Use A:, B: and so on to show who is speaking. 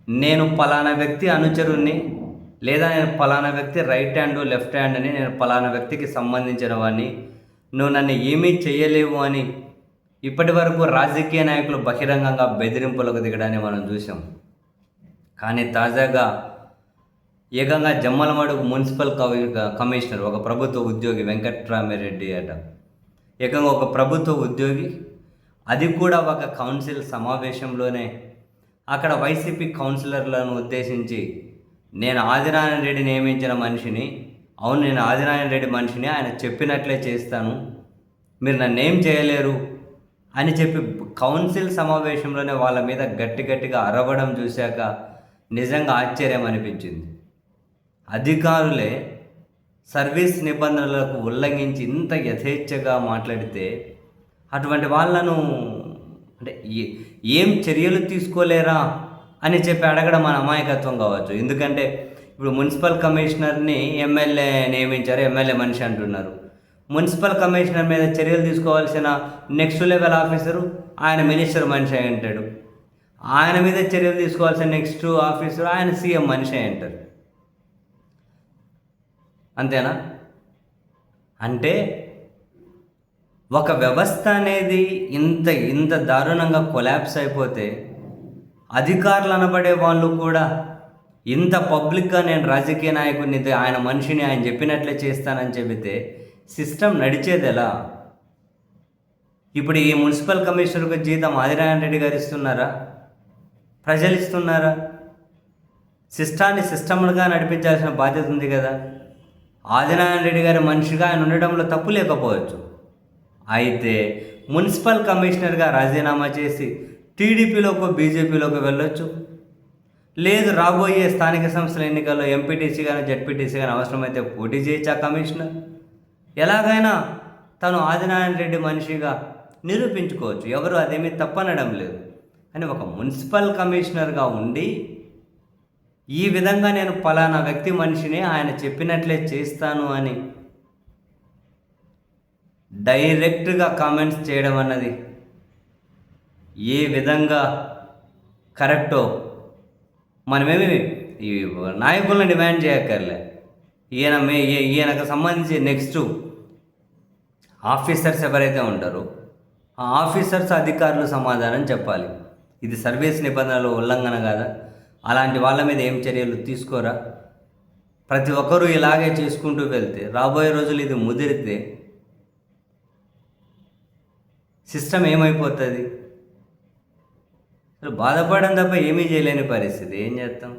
A: నేను పలానా వ్యక్తి అనుచరుణ్ణి, లేదా నేను పలానా వ్యక్తి రైట్ హ్యాండ్, లెఫ్ట్ హ్యాండ్ అని, నేను పలానా వ్యక్తికి సంబంధించిన వాడిని, నువ్వు నన్ను ఏమీ చేయలేవు అని ఇప్పటి వరకు రాజకీయ నాయకులు బహిరంగంగా బెదిరింపులకు దిగడాన్ని మనం చూసాం. కానీ తాజాగా ఏకంగా జమ్మలమడుగు మున్సిపల్ కమిషనర్, ఒక ప్రభుత్వ ఉద్యోగి వెంకట్రామిరెడ్డి అట, ఏకంగా ఒక ప్రభుత్వ ఉద్యోగి, అది కూడా ఒక కౌన్సిల్ సమావేశంలోనే అక్కడ వైసీపీ కౌన్సిలర్లను ఉద్దేశించి, నేను ఆదినారాయణ రెడ్డి నియమించిన మనిషిని, అవును నేను ఆదినారాయణ రెడ్డి మనిషిని, ఆయన చెప్పినట్లే చేస్తాను, మీరు నన్నేం చేయలేరు అని చెప్పి కౌన్సిల్ సమావేశంలోనే వాళ్ళ మీద గట్టిగా అరవడం చూశాక నిజంగా ఆశ్చర్యం అనిపించింది. అధికారులే సర్వీస్ నిబంధనలకు ఉల్లంఘించి ఇంత యథేచ్ఛగా మాట్లాడితే అటువంటి వాళ్ళను అంటే ఏం చర్యలు తీసుకోలేరా అని చెప్పి అడగడం మన అమాయకత్వం కావచ్చు. ఎందుకంటే ఇప్పుడు మున్సిపల్ కమిషనర్ని ఎమ్మెల్యే నియమించారు, ఎమ్మెల్యే మనిషి అంటున్నారు. మున్సిపల్ కమిషనర్ మీద చర్యలు తీసుకోవాల్సిన నెక్స్ట్ లెవెల్ ఆఫీసరు ఆయన మినిస్టర్ మనిషి అయి ఉంటాడు. ఆయన మీద చర్యలు తీసుకోవాల్సిన నెక్స్ట్ ఆఫీసరు ఆయన సీఎం మనిషి అయి ఉంటారు. అంతేనా? అంటే ఒక వ్యవస్థ అనేది ఇంత దారుణంగా కొలాప్స్ అయిపోతే అధికారులు అనబడే వాళ్ళు కూడా ఇంత పబ్లిక్గా నేను రాజకీయ నాయకుడిని, ఆయన మనిషిని, ఆయన చెప్పినట్లే చేస్తానని చెబితే సిస్టమ్ నడిచేది ఎలా? ఇప్పుడు ఈ మున్సిపల్ కమిషనర్కు జీతం ఆదినారాయణ రెడ్డి గారు ఇస్తున్నారా? ప్రజలు ఇస్తున్నారా? సిస్టాన్ని సిస్టమ్గా నడిపించాల్సిన బాధ్యత ఉంది కదా. ఆదినారాయణ రెడ్డి గారి మనిషిగా ఆయన ఉండడంలో తప్పు లేకపోవచ్చు. అయితే మున్సిపల్ కమిషనర్గా రాజీనామా చేసి టీడీపీలోకి, బీజేపీలోకి వెళ్ళొచ్చు. లేదు, రాబోయే స్థానిక సంస్థల ఎన్నికల్లో ఎంపీటీసీ కానీ జెడ్పీటీసీ కానీ అవసరమైతే పోటీ చేయొచ్చు ఆ కమిషనర్. ఎలాగైనా తను ఆదినారాయణ రెడ్డి మనిషిగా నిరూపించుకోవచ్చు, ఎవరు అదేమీ తప్పనడం లేదు. అని ఒక మున్సిపల్ కమిషనర్గా ఉండి ఈ విధంగా నేను పలానా వ్యక్తి మనిషిని, ఆయన చెప్పినట్లే చేస్తాను అని డైరెక్ట్గా కామెంట్స్ చేయడం అన్నది ఏ విధంగా కరెక్టో మనమేమి ఈ నాయకులను డిమాండ్ చేయక్కర్లే. ఈయనకు సంబంధించి నెక్స్ట్ ఆఫీసర్స్ ఎవరైతే ఉంటారో ఆ ఆఫీసర్స్, అధికారులు సమాధానం చెప్పాలి. ఇది సర్వీస్ నిబంధనలు ఉల్లంఘన కాదా? అలాంటి వాళ్ళ మీద ఏం చర్యలు తీసుకోరా? ప్రతి ఒక్కరూ ఇలాగే చేసుకుంటూ వెళ్తే రాబోయే రోజులు ఇది ముదిరితే సిస్టమ్ ఏమైపోతుంది? బాధపడడం తప్ప ఏమీ చేయలేని పరిస్థితి. ఏం చేస్తాం?